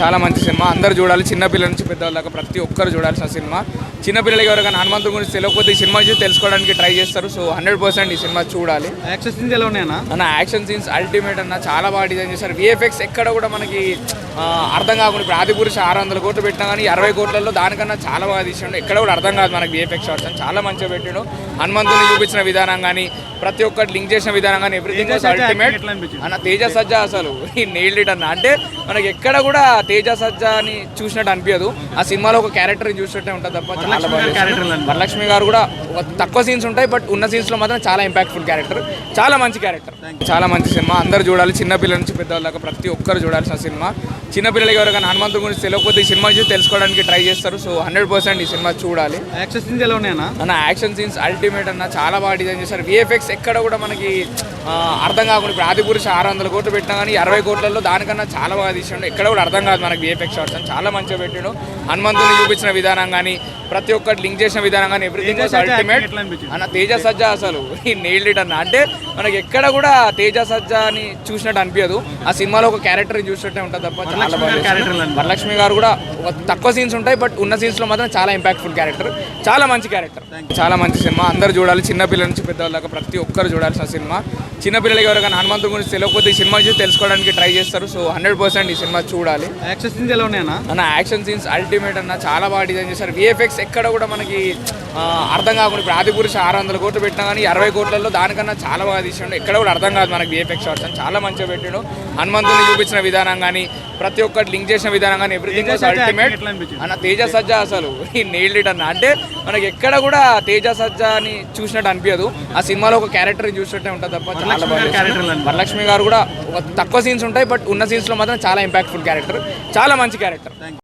చాలా మంచి సినిమా, అందరూ చూడాలి. చిన్నపిల్లల నుంచి పెద్దవాళ్ళకి ప్రతి ఒక్కరు చూడాల్సిన సినిమా. చిన్నపిల్లలకి ఎవరికైనా హనుమంతుడి గురించి తెలియకపోతే ఈ సినిమా చూసి తెలుసుకోవడానికి ట్రై చేస్తారు. సో 100% ఈ సినిమా చూడాలి. యాక్షన్ సీన్స్ ఎలా ఉన్నాయన్నా? అన్న యాక్షన్ సీన్స్ అల్టిమేట్ అన్న, చాలా బాగా డిజైన్ చేశారు. విఎఫ్ఎక్స్ ఎక్కడ కూడా మనకి అర్థం కాకుండా, ఇప్పుడు ఆదిపురుష 600 కోట్లు పెట్టినా కానీ 60 కోట్లలో దానికన్నా చాలా బాగా తీసిండు. ఎక్కడ కూడా అర్థం కాదు మనకి విఎఫ్ఎక్స్ షాట్స్ అని. చాలా మంచిగా పెట్టిండు. హనుమంతుని చూపించిన విధానం కానీ, ప్రతి ఒక్కటి లింక్ చేసిన విధానం కానీ, ఎవ్రీథింగ్ వాస్ అల్టిమేట్ అన్న. తేజ సజ్జా అసలు ఈ నెయిల్డ్ ఇట్ అన్న. అంటే మనకి ఎక్కడ కూడా తేజ సజ్జా అని చూసినట్టు అనిపించదు. ఆ సినిమాలో ఒక క్యారెక్టర్ చూసినట్టే ఉంటుంది తప్ప చాలా బాగా. వరలక్ష్మి గారు కూడా తక్కువ సీన్స్ ఉంటాయి, బట్ ఉన్న సీన్స్ లో మాత్రం చాలా ఇంపాక్ట్ఫుల్ క్యారెక్టర్. చాలా మంచి క్యారెక్టర్, చాలా మంచి సినిమా, అందరూ చూడాలి. చిన్నపిల్లల నుంచి పెద్దవాళ్ళకి ప్రతి ఒక్కరు చూడాల్సిన సినిమా. చిన్నపిల్లలకి ఎవరికైనా హనుమంతుడి గురించి తెలియకపోతే ఈ సినిమా చూసి తెలుసుకోవడానికి ట్రై చేస్తారు. సో 100% ఈ సినిమా చూడాలి. యాక్షన్ సీన్స్ ఎలా ఉన్నాయన్నా? అన్న యాక్షన్ సీన్స్ అల్టిమేట్ అన్న, చాలా బాగా డిజైన్ చేశారు. విఎఫ్ఎక్స్ ఎక్కడ కూడా మనకి అర్థం కాకుండా, ఇప్పుడు ఆదిపురుష 600 కోట్లు పెట్టినా కానీ 60 కోట్లలో దానికన్నా చాలా బాగా తీసిండు. ఎక్కడ కూడా అర్థం కాదు మనకి విఎఫ్ఎక్స్ షాట్స్ అని. చాలా మంచిగా పెట్టిండు. హనుమంతుని చూపించిన విధానం కానీ, ప్రతి ఒక్కటి లింక్ చేసిన విధానం కానీ, ఎవ్రీథింగ్ వాస్ అల్టిమేట్ అన్న. తేజ సజ్జా అసలు ఈ నెయిల్డ్ ఇట్ అన్న. అంటే మనకి ఎక్కడ కూడా తేజ సజ్జా అని చూసినట్టు అనిపించదు. ఆ సినిమాలో ఒక క్యారెక్టర్ చూసినట్టే ఉంటుంది తప్ప చాలా బాగా. వరలక్ష్మి గారు కూడా తక్కువ సీన్స్ ఉంటాయి, బట్ ఉన్న సీన్స్ లో మాత్రం చాలా ఇంపాక్ట్ఫుల్ క్యారెక్టర్. చాలా మంచి క్యారెక్టర్, చాలా మంచి సినిమా, అందరూ చూడాలి. చిన్నపిల్లల నుంచి పెద్దవాళ్ళకి ప్రతి ఒక్కరు చూడాల్సిన సినిమా. చిన్నపిల్లలకి ఎవరికైనా హనుమంతుడి గురించి తెలియకపోతే ఈ సినిమా చూసి తెలుసుకోవడానికి ట్రై చేస్తారు. సో 100% ఈ సినిమా చూడాలి. యాక్షన్ సీన్స్ ఎలా ఉన్నాయన్నా? అన్న యాక్షన్ సీన్స్ అల్టిమేట్ అన్న, చాలా బాగా డిజైన్ చేశారు. విఎఫ్ఎక్స్ ఎక్కడ కూడా మనకి అర్థం కాకుండా, ఇప్పుడు ఆదిపురుష 600 కోట్లు పెట్టినా కానీ 60 కోట్లలో దానికన్నా చాలా బాగా తీసిండు. ఎక్కడ కూడా అర్థం కాదు మనకి విఎఫ్ఎక్స్ షాట్స్ అని. చాలా మంచిగా పెట్టిండు. హనుమంతుని చూపించిన విధానం కానీ, ప్రతి ఒక్కటి లింక్ చేసిన విధానం కానీ, ఎవ్రీథింగ్ వాస్ అల్టిమేట్ అన్న. తేజ సజ్జా అసలు ఈ నెయిల్డ్ ఇట్ అన్న. అంటే మనకి ఎక్కడ కూడా తేజ సజ్జా అని చూసినట్టు అనిపించదు. ఆ సినిమాలో ఒక క్యారెక్టర్ చూసినట్టే ఉంటుంది తప్ప చాలా బాగా. వరలక్ష్మి గారు కూడా తక్కువ సీన్స్ ఉంటాయి, బట్ ఉన్న సీన్స్ లో మాత్రం చాలా ఇంపాక్ట్ఫుల్ క్యారెక్టర్. చాలా మంచి క్యారెక్టర్.